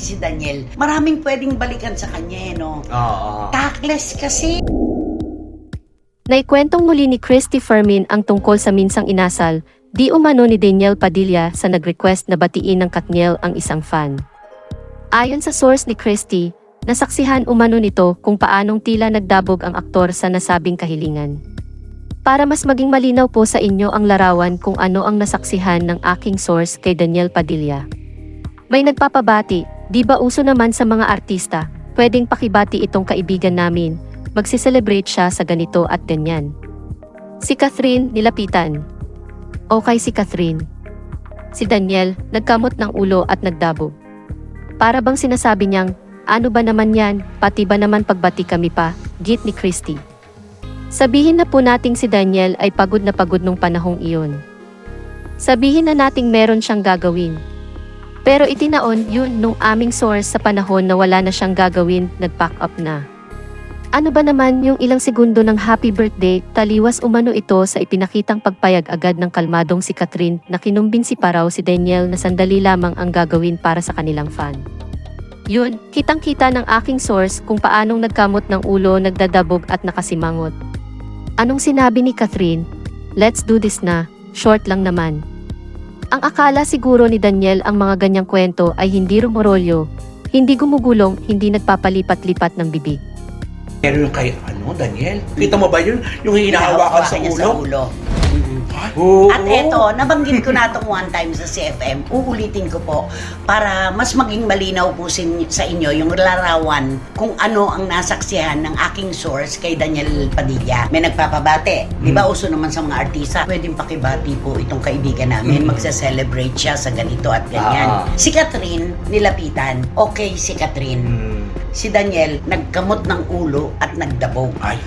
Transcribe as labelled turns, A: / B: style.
A: si Daniel, maraming pwedeng balikan sa kanya, no?
B: Oo.
A: Tactless kasi.
C: Naikwentong muli ni Christy Fermin ang tungkol sa minsang inasal, di umano ni Daniel Padilla sa nag-request na batiin ng Katniel ang isang fan. Ayon sa source ni Christy, nasaksihan umano nito kung paanong tila nagdabog ang aktor sa nasabing kahilingan. Para mas maging malinaw po sa inyo ang larawan kung ano ang nasaksihan ng aking source kay Daniel Padilla. May nagpapabati, di ba uso naman sa mga artista, pwedeng pakibati itong kaibigan namin, magsiselebrate siya sa ganito at ganyan. Si Catherine nilapitan. Okay si Catherine. Si Daniel, nagkamot ng ulo at nagdabog. Para bang sinasabi niyang, ano ba naman yan, pati ba naman pagbati kami pa, git ni Christy. Sabihin na po nating si Daniel ay pagod na pagod nung panahong iyon. Sabihin na nating meron siyang gagawin. Pero itinaon yun nung aming source sa panahon na wala na siyang gagawin, nag-pack up na. Ano ba naman yung ilang segundo ng happy birthday, taliwas umano ito sa ipinakitang pagpayag agad ng kalmadong si Catherine na kinumbinsi pa raw si Daniel na sandali lamang ang gagawin para sa kanilang fan. Yun, kitang-kita ng aking source kung paanong nagkamot ng ulo, nagdadabog at nakasimangot. Anong sinabi ni Catherine? Let's do this na, short lang naman. Ang akala siguro ni Daniel ang mga ganyang kwento ay hindi rumorolyo, hindi gumugulong, hindi nagpapalipat-lipat ng bibig.
B: Pero yung kay, Daniel? Kita mo ba yun? Yung hinahawakan sa
A: niya
B: ulo? Oo.
A: At eto, nabanggit ko na itong one time sa CFM, uulitin ko po para mas maging malinaw po sa inyo yung larawan kung ano ang nasaksihan ng aking source kay Daniel Padilla. May nagpapabate. Di ba uso naman sa mga artista, pwedeng pakibati po itong kaibigan namin, magsa-celebrate siya sa ganito at ganyan. Si Catherine, nilapitan. Okay si Catherine. Si Daniel, nagkamot ng ulo at nagdabog.
B: Ay.